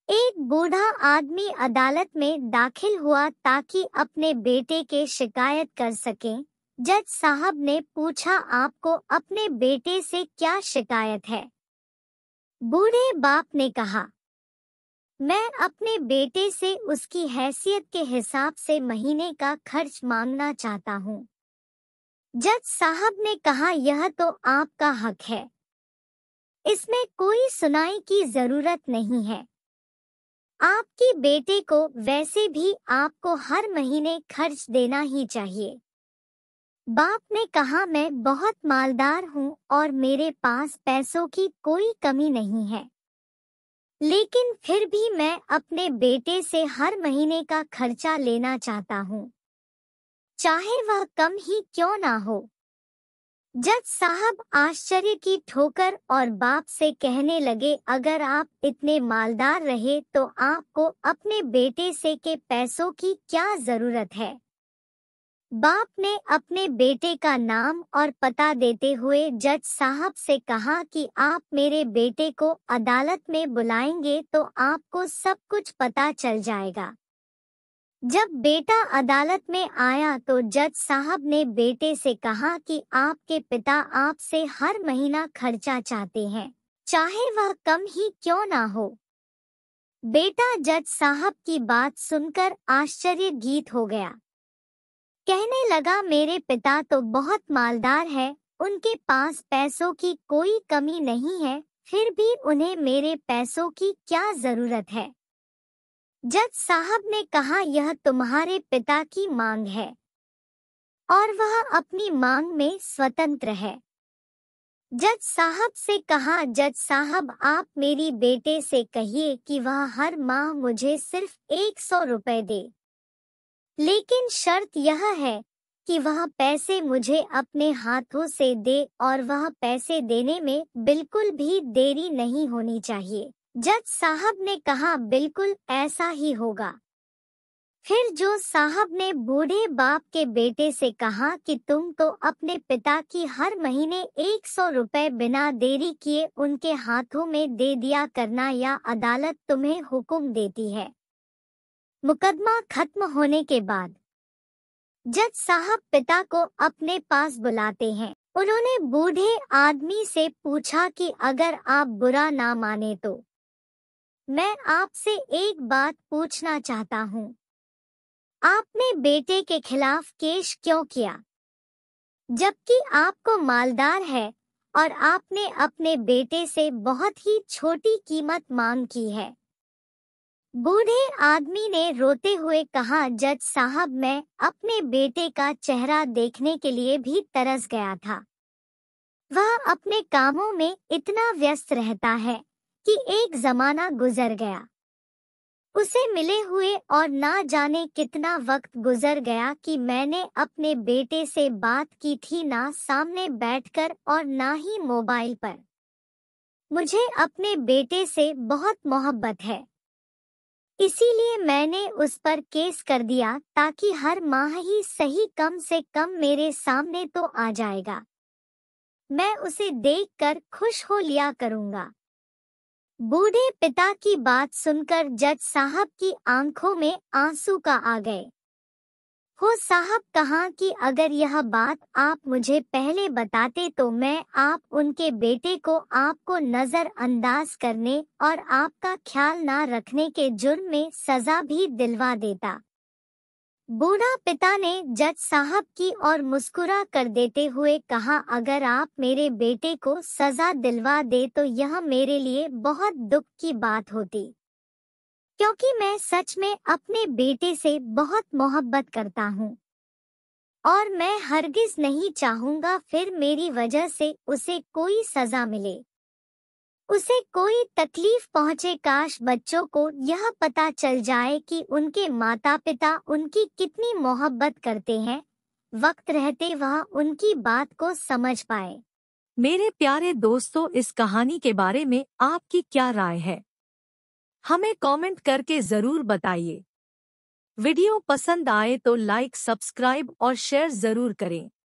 एक बूढ़ा आदमी अदालत में दाखिल हुआ ताकि अपने बेटे के शिकायत कर सके। जज साहब ने पूछा, आपको अपने बेटे से क्या शिकायत है? बूढ़े बाप ने कहा, मैं अपने बेटे से उसकी हैसियत के हिसाब से महीने का खर्च मांगना चाहता हूँ। जज साहब ने कहा, यह तो आपका हक है, इसमें कोई सुनाई की जरूरत नहीं है। आपके बेटे को वैसे भी आपको हर महीने खर्च देना ही चाहिए। बाप ने कहा, मैं बहुत मालदार हूँ और मेरे पास पैसों की कोई कमी नहीं है, लेकिन फिर भी मैं अपने बेटे से हर महीने का खर्चा लेना चाहता हूँ, चाहे वह कम ही क्यों ना हो। जज साहब आश्चर्य की ठोकर और बाप से कहने लगे, अगर आप इतने मालदार रहे तो आपको अपने बेटे से के पैसों की क्या जरूरत है? बाप ने अपने बेटे का नाम और पता देते हुए जज साहब से कहा कि आप मेरे बेटे को अदालत में बुलाएंगे तो आपको सब कुछ पता चल जाएगा। जब बेटा अदालत में आया तो जज साहब ने बेटे से कहा कि आपके पिता आपसे हर महीना खर्चा चाहते हैं, चाहे वह कम ही क्यों ना हो। बेटा जज साहब की बात सुनकर आश्चर्यचकित हो गया। कहने लगा, मेरे पिता तो बहुत मालदार है, उनके पास पैसों की कोई कमी नहीं है, फिर भी उन्हें मेरे पैसों की क्या जरूरत है? जज साहब ने कहा, यह तुम्हारे पिता की मांग है और वह अपनी मांग में स्वतंत्र है। जज साहब से कहा, जज साहब आप मेरी बेटे से कहिए कि वह हर माह मुझे सिर्फ 100 रुपए दे, लेकिन शर्त यह है कि वह पैसे मुझे अपने हाथों से दे और वह पैसे देने में बिल्कुल भी देरी नहीं होनी चाहिए। जज साहब ने कहा, बिल्कुल ऐसा ही होगा। फिर जो साहब ने बूढ़े बाप के बेटे से कहा कि तुम तो अपने पिता की हर महीने 100 रुपए बिना देरी किए उनके हाथों में दे दिया करना, या अदालत तुम्हें हुक्म देती है। मुकदमा खत्म होने के बाद जज साहब पिता को अपने पास बुलाते हैं। उन्होंने बूढ़े आदमी से पूछा कि अगर आप बुरा ना माने तो मैं आपसे एक बात पूछना चाहता हूँ, आपने बेटे के खिलाफ केस क्यों किया, जबकि आपको मालदार है और आपने अपने बेटे से बहुत ही छोटी कीमत मांग की है? बूढ़े आदमी ने रोते हुए कहा, जज साहब मैं अपने बेटे का चेहरा देखने के लिए भी तरस गया था। वह अपने कामों में इतना व्यस्त रहता है कि एक जमाना गुजर गया, उसे मिले हुए और ना जाने कितना वक्त गुजर गया कि मैंने अपने बेटे से बात की थी, ना सामने बैठकर और ना ही मोबाइल पर। मुझे अपने बेटे से बहुत मोहब्बत है, इसीलिए मैंने उस पर केस कर दिया ताकि हर माह ही सही कम से कम मेरे सामने तो आ जाएगा, मैं उसे देखकर खुश हो लिया करूंगा। बूढ़े पिता की बात सुनकर जज साहब की आंखों में आंसू का आ गए। हो साहब कहा कि अगर यह बात आप मुझे पहले बताते तो मैं आप उनके बेटे को आपको नजरअंदाज करने और आपका ख्याल ना रखने के जुर्म में सजा भी दिलवा देता। बूढ़ा पिता ने जज साहब की ओर मुस्कुरा कर देते हुए कहा, अगर आप मेरे बेटे को सजा दिलवा दे तो यह मेरे लिए बहुत दुख की बात होती, क्योंकि मैं सच में अपने बेटे से बहुत मोहब्बत करता हूँ और मैं हरगिज नहीं चाहूँगा फिर मेरी वजह से उसे कोई सजा मिले, उसे कोई तकलीफ पहुँचे। काश बच्चों को यह पता चल जाए कि उनके माता पिता उनकी कितनी मोहब्बत करते हैं, वक्त रहते वह उनकी बात को समझ पाए। मेरे प्यारे दोस्तों, इस कहानी के बारे में आपकी क्या राय है? हमें कमेंट करके जरूर बताइए। वीडियो पसंद आए तो लाइक, सब्सक्राइब और शेयर जरूर करें।